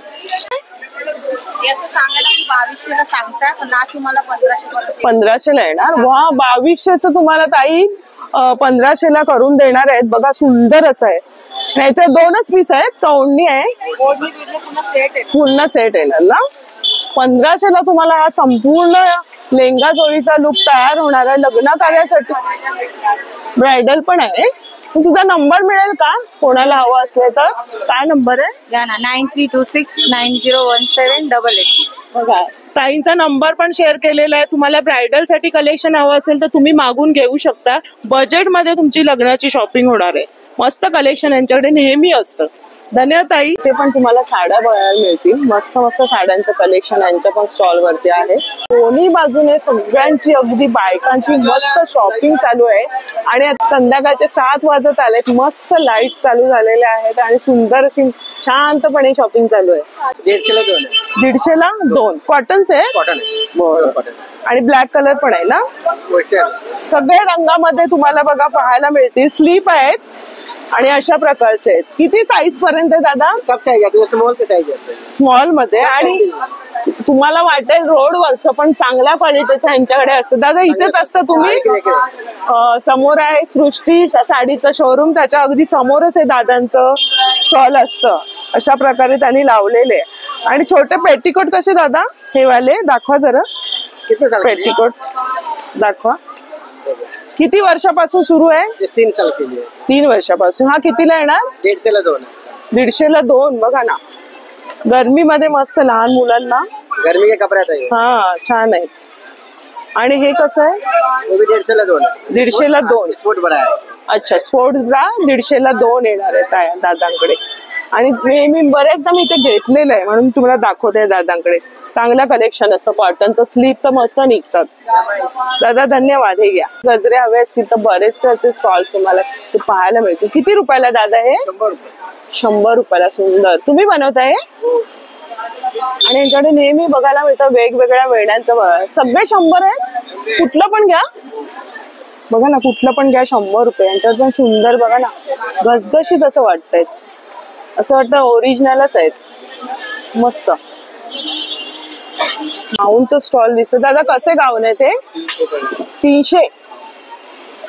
Speaker 3: हे असं सांगायला मी 2200 सांगता, पण आज तुम्हाला 1500 पर्यंत
Speaker 1: 1500 ला येणार. वा, 2200 तुम्हाला ताई 1500 करून देणार आहेत. बघा सुंदर असं आहे. याच्यात 2च पीस आहेत का ओढणी आहे?
Speaker 3: ओढणी बिढणी पुन्हा सेट आहे.
Speaker 1: पूर्ण सेट येणार ना. 1500 ला तुम्हाला हा संपूर्ण लेंगा चोळीचा लुक तयार होणार आहे लग्न कार्यासाठी. ब्रायडल पण आहे. तुझा नंबर मिळेल का कोणाला हवा असेल तर? काय नंबर आहे?
Speaker 3: घ्या ना, 9326901788.
Speaker 1: बघा ताईंचा नंबर पण शेअर केलेला आहे. तुम्हाला ब्रायडल साठी कलेक्शन हवं असेल तर तुम्ही मागून घेऊ शकता. बजेट मध्ये तुमची लग्नाची शॉपिंग होणार आहे. मस्त कलेक्शन यांच्याकडे नेहमी असतं. धन्यवाद ताई. ते पण तुम्हाला साड्या बघायला मिळतील. मस्त मस्त साड्यांचं कलेक्शन यांच्या पण स्टॉल वरती आहे. दोन्ही बाजूने सगळ्यांची अगदी बायकांची मस्त शॉपिंग चालू आहे. आणि आता संध्याकाळचे 7 वाजत आलेत. मस्त लाईट चालू झालेले आहेत आणि सुंदर अशी शांतपणे शॉपिंग चालू आहे. 150 ला 2 कॉटनचे आहे.
Speaker 2: कॉटन आहे.
Speaker 1: बरं. आणि ब्लॅक कलर पण आहे ना. सगळे रंगामध्ये तुम्हाला बघा पाहायला मिळतील. स्लीप आहेत आणि अशा प्रकारचे आहेत. किती साईज पर्यंत आहे दादा?
Speaker 2: सब साइज आहे. स्मॉल ते साइज आहे.
Speaker 1: स्मॉल मध्ये. आणि तुम्हाला वाटेल रोडवरचं पण चांगल्या क्वालिटीचं यांच्याकडे असतं. दादा इथेच असतं तुम्ही? समोर आहे सृष्टी साडीचं शोरूम. त्याच्या अगदी समोरच आहे दादांचं स्टॉल असतं. अशा प्रकारे त्यांनी लावलेले. आणि छोटे पेटीकोट कसे दादा हे वाले दाखवा जरा. पेटीकोट दाखवा. किती वर्षापासून सुरू आहे?
Speaker 2: 3 साल के लिए.
Speaker 1: 3 वर्षापासून. हा कितीला येणार?
Speaker 2: 150 ला 2.
Speaker 1: 150 ला 2. बघा ना, गर्मीमध्ये मस्त लहान मुलांना.
Speaker 2: गर्मी के कपड़े आहे.
Speaker 1: हा छान आहे. आणि हे कसं आहे?
Speaker 2: वो भी 150 ला 2.
Speaker 1: 150 ला 2.
Speaker 2: स्पोर्ट बड़ा है.
Speaker 1: अच्छा, स्पोर्ट्स ब्रा 150 ला 2 येणार आहे दादांकडे. आणि मी बरेचदा मी इथे घेतलेलं आहे म्हणून तुम्हाला दाखवते दादांकडे. चांगलं कलेक्शन असतं. कॉटनचं स्लीप तर मस्त निघतात. दादा धन्यवाद. हे घ्या. गजरे हवे असतील तर बरेचसे असे स्टॉल्स तुम्हाला ते पाहायला मिळतील. किती रुपयाला दादा हे?
Speaker 2: 100 रुपये.
Speaker 1: 100 रुपयाला. सुंदर. तुम्ही बनवताय? आणि यांच्याकडे नेहमी बघायला मिळतं वेगवेगळ्या वेण्यांचं. सगळे 100 आहेत. कुठलं पण घ्या. बघा ना, कुठलं पण घ्या 100 रुपये. यांच्यात पण सुंदर बघा ना, घसघशीत असं वाटतंय. असं वाटतं ओरिजिनलच आहेत. मस्त गाऊनचं स्टॉल दिसत. दादा कसे गाऊन आहे ते? 300.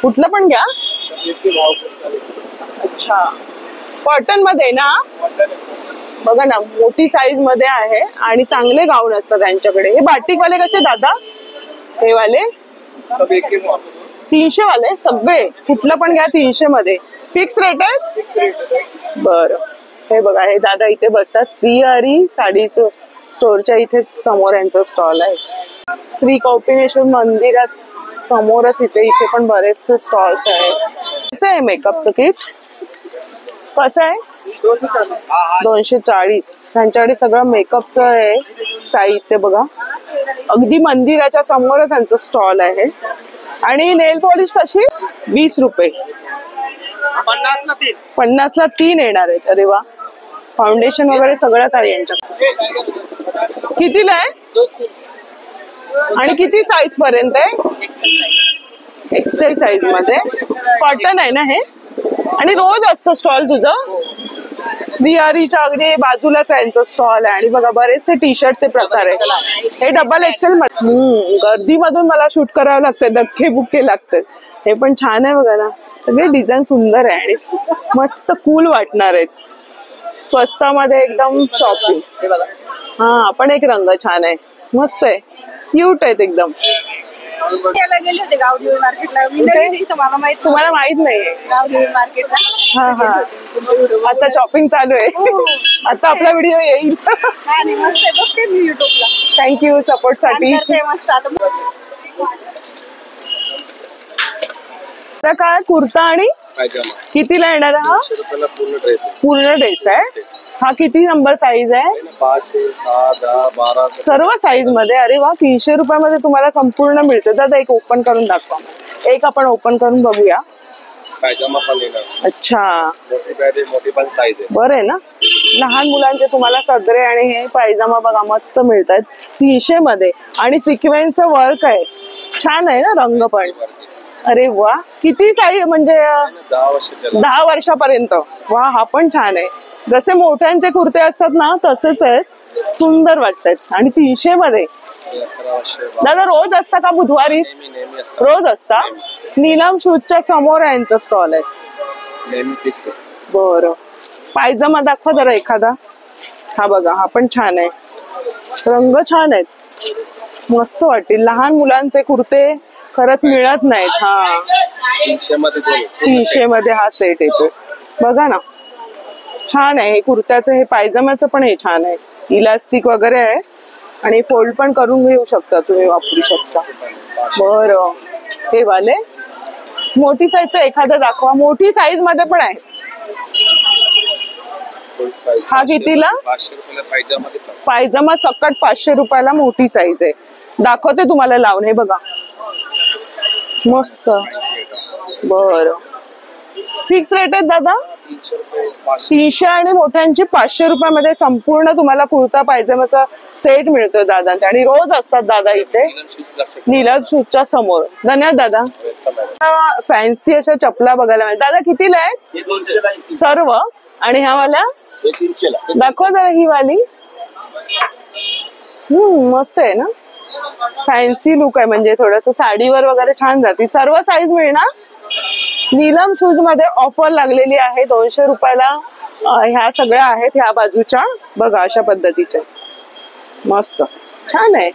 Speaker 1: कुठलं पण घ्या. अच्छा, कॉटन मध्ये ना. बघा ना, मोठी साईज मध्ये आहे आणि चांगले गाऊन असतात त्यांच्याकडे. हे बाटिक वाले कसे दादा? हे वाले 300 वाले सगळे. कुठलं पण घ्या 300 मध्ये. फिक्स रेट आहे? बरं. हे बघा, हे दादा इथे बसतात. श्रीहरी साडी स्टोरच्या इथे समोर यांचा स्टॉल आहे. श्री कौपिनेश्वर मंदिरात समोरच इथे पण बरेचसे स्टॉल्स आहेत. कसं आहे मेकअपचं किट? कसं आहे? 240. यांच्याकडे सगळं मेकअपचं आहे साहित्य बघा. अगदी मंदिराच्या समोरच यांचं स्टॉल आहे. आणि नेल पॉलिश कशी? 20 रुपये. 50 ला 3 येणार आहेत. अरे वा. फाउंडेशन वगैरे सगळं काय यांच्याकडे. कितीला आहे? आणि किती साईज पर्यंत आहे? एक्सेल साईज मध्ये. कॉटन आहे ना हे? आणि रोज असतं स्टॉल तुझं? श्रीहरीच्या अगदी बाजूलाच यांचं स्टॉल आहे. आणि बघा बरेचसे टी शर्टचे प्रकार आहे. हे डबल एक्सेल मध्ये. गर्दीमधून मला शूट करावं लागतं. धक्के बुक्के लागतात. हे पण छान आहे बघा ना. सगळे डिझाईन सुंदर आहे आणि मस्त कूल वाटणार आहेत. स्वस्तामध्ये एकदम शॉपिंग. हा, पण एक रंग छान आहे. मस्त आहे. क्यूट आहेत एकदम.
Speaker 3: त्याला गेले होते गावदेवी मार्केटला. मी नवीन इथं, मला माहित.
Speaker 1: तुम्हाला माहित नाहीये?
Speaker 3: गावदेवी मार्केटला.
Speaker 1: हा हा. आता शॉपिंग चालू आहे. आता आपला व्हिडिओ येईल.
Speaker 3: आणि मस्त आहे. बघते मी युट्यूबला.
Speaker 1: थँक्यू सपोर्ट साठी.
Speaker 3: मस्त. आता
Speaker 1: काय कुर्ता आणि कितीला येणार हा? पूर्ण ड्रेस आहे. हा किती नंबर साईज आहे?
Speaker 2: 5, 6, 10, 12
Speaker 1: सर्व साईज मध्ये. अरे वा. 300 रुपयामध्ये तुम्हाला संपूर्ण मिळतं. दादा एक ओपन करून दाखवा. एक आपण ओपन करून बघूया.
Speaker 6: पायजामा पण येणार,
Speaker 1: अच्छा,
Speaker 6: मोठी पॅन्ट आहे, मोठी पण साईज आहे.
Speaker 1: बरं आहे ना. लहान मुलांचे तुम्हाला सदरे आणि हे पायजामा बघा मस्त मिळतात 300 मध्ये आणि सिक्वेन्सचं वर्क आहे. छान आहे ना रंग पण. अरे वा, किती साईज म्हणजे
Speaker 6: 10 वर्षाच्या
Speaker 1: 10 वर्षापर्यंत. वा, हा पण छान आहे. जसे मोठ्यांचे कुर्ते असतात ना तसेच आहेत, सुंदर वाटतात आणि 300 मध्ये.
Speaker 6: 11 वर्ष
Speaker 1: दादा रोज असता का बुधवारीच?
Speaker 6: नेहमी असतं,
Speaker 1: रोज असता. नीलम शूजच्या समोर यांचा स्टॉल आहे.
Speaker 6: नेहमी फिक्स आहे.
Speaker 1: बरं, पायजमा दाखवा जरा एखादा. हा बघा, हा पण छान आहे, रंग छान आहेत, मस्त वाटतील. लहान मुलांचे कुर्ते खरंच मिळत नाहीत. हा
Speaker 6: 300 मध्ये दोन आहे.
Speaker 1: 300 मध्ये हा सेट येतो बघा ना. छान आहे हे कुर्त्याचं. हे पायजमाचं पण हे छान आहे, इलास्टिक वगैरे आहे आणि फोल्ड पण करून घेऊ शकता तुम्ही, वापरू शकता. बरं, हे वाले मोठी साईजचं एखादं दाखवा. मोठी साईज मध्ये पण आहे.
Speaker 6: फुल साईज.
Speaker 1: हा कितीला?
Speaker 6: 500 रुपयाला पायजामा दिसतात.
Speaker 1: पायजमा सकट 500 रुपयाला मोठी साईज आहे. दाखवते तुम्हाला लावून. हे बघा मस्त. बरं, फिक्स रेट आहेत दादा?
Speaker 6: 300 रुपये 500.
Speaker 1: 300 आणि मोठ्यांची 500 रुपयामध्ये संपूर्ण तुम्हाला कुर्ता पायजमाचा सेट मिळतोय दादांच्या. आणि रोज असतात दादा इथे नीलम शूजच्या समोर. धन्यवाद दादा. फॅन्सी अशा चपला बघायला मिळतात. दादा कितीला आहेत?
Speaker 2: हे 200 ला आहे.
Speaker 1: सर्व. आणि ह्या वाल्या
Speaker 2: हे 300 ला.
Speaker 1: दाखवा जरा ही वाली. मस्त आहे ना, फॅन्सी लुक आहे, म्हणजे थोडस साडीवर वगैरे छान जाते. सर्व साईज मिळणार. नीलम शूज मध्ये ऑफर लागलेली आहे 200 रुपयाला. ह्या सगळ्या आहेत ह्या बाजूच्या बघा, अशा पद्धतीच्या मस्त छान आहे.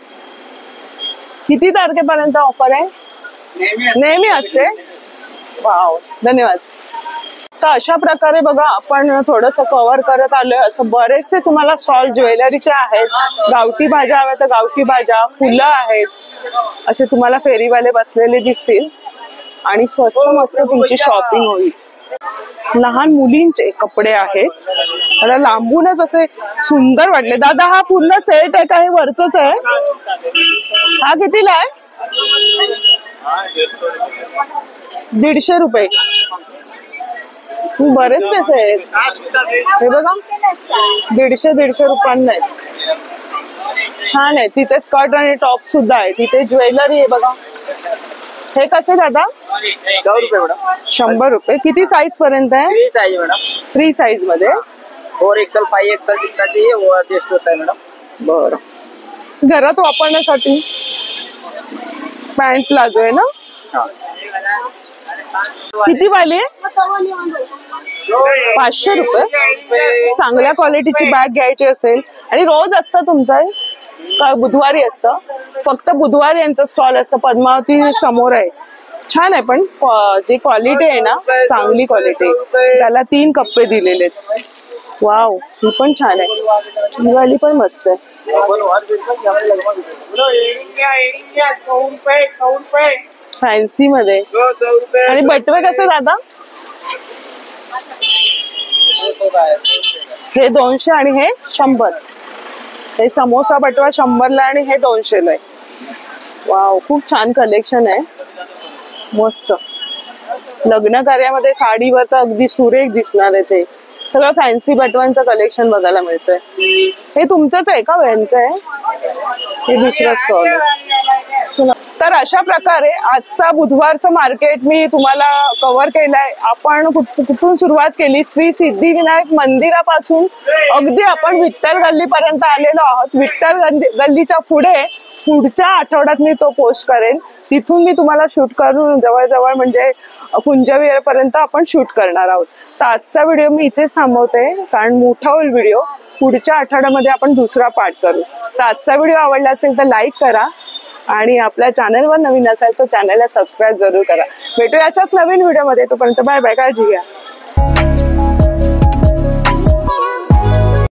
Speaker 1: किती तारखेपर्यंत ऑफर आहे? नेहमी असते. वाव, धन्यवाद. तर अशा प्रकारे बघा आपण थोडस कव्हर करत आलोय. असं बरेचसे तुम्हाला स्टॉल ज्वेलरीचे आहेत. गावठी भाज्या हव्या तर गावठी भाज्या, फुलं आहेत, असे तुम्हाला फेरीवाले बसलेले दिसतील आणि स्वस्त मस्त तुमची शॉपिंग होईल. लहान मुलींचे कपडे आहेत. मला लांबूनच असे सुंदर वाटले. दादा हा पूर्ण सेट आहे का? हे वरचंच आहे? हा कितीला आहे? 150 रुपये. बरेचसे आहेत हे बघा, 150 रुपयांना आहेत. छान आहे. तिथे स्कर्ट आणि टॉप सुद्धा आहे. तिथे ज्वेलरी आहे बघा. हे कसे दादा?
Speaker 5: 100 रुपये मॅडम.
Speaker 1: 100 रुपये. किती साईज पर्यंत आहे?
Speaker 5: 3 साइज मैडम.
Speaker 1: 3 साईज मध्ये.
Speaker 5: 4XL 5XL जितना चाहिए वो एडजस्ट होता है मैडम.
Speaker 1: बरं, घरात वापरण्यासाठी पॅन्ट प्लाझो आहे ना. किती वाली आहे? 500 रुपये. चांगल्या क्वालिटीची बॅग घ्यायची असेल आणि रोज असतं तुमचं का बुधवारी असतं? फक्त बुधवारी यांचं स्टॉल असतं. पद्मावती समोर आहे. छान आहे पण जी क्वालिटी आहे ना, चांगली क्वालिटी. त्याला 3 कप्पे दिलेले आहेत. वाव, ही पण छान आहे. ही वाली पण मस्त आहे. फॅन्सी मध्ये. आणि बटवे कसे दादा? हे 200 आणि हे 100. हे समोसा बटवा 100 ला आणि हे 200 ला आहे. वाव, खूप छान कलेक्शन आहे. मस्त. लग्न कार्यामध्ये साडीवर तर अगदी सुरेख दिसणार आहे. ते सगळं फॅन्सी बटवांचं कलेक्शन बघायला मिळतंय. हे तुमचंच आहे का? यांचं आहे? हे दुसरं स्टॉल आहे. तर अशा प्रकारे आजचा बुधवारचं मार्केट मी तुम्हाला कव्हर केलंय. आपण कुठून सुरुवात केली? श्री सिद्धिविनायक मंदिरापासून अगदी आपण विठ्ठल गल्लीपर्यंत आलेलो आहोत. विठ्ठल गल्लीच्या पुढच्या आठवड्यात मी तो पोस्ट करेन. तिथून मी तुम्हाला शूट करून जवळजवळ म्हणजे कुंजविहार पर्यंत आपण शूट करणार आहोत. तर आजचा व्हिडिओ मी इथेच थांबवते, कारण मोठा होईल व्हिडिओ. पुढच्या आठवड्यामध्ये आपण दुसरा पार्ट करू. तर आजचा व्हिडिओ आवडला असेल तर लाईक करा आणि आपल्या चॅनलवर नवीन असाल तर चॅनलला सबस्क्राईब जरूर करा. भेटूया अशाच नवीन व्हिडिओमध्ये. तोपर्यंत बाय बाय, काळजी घ्या.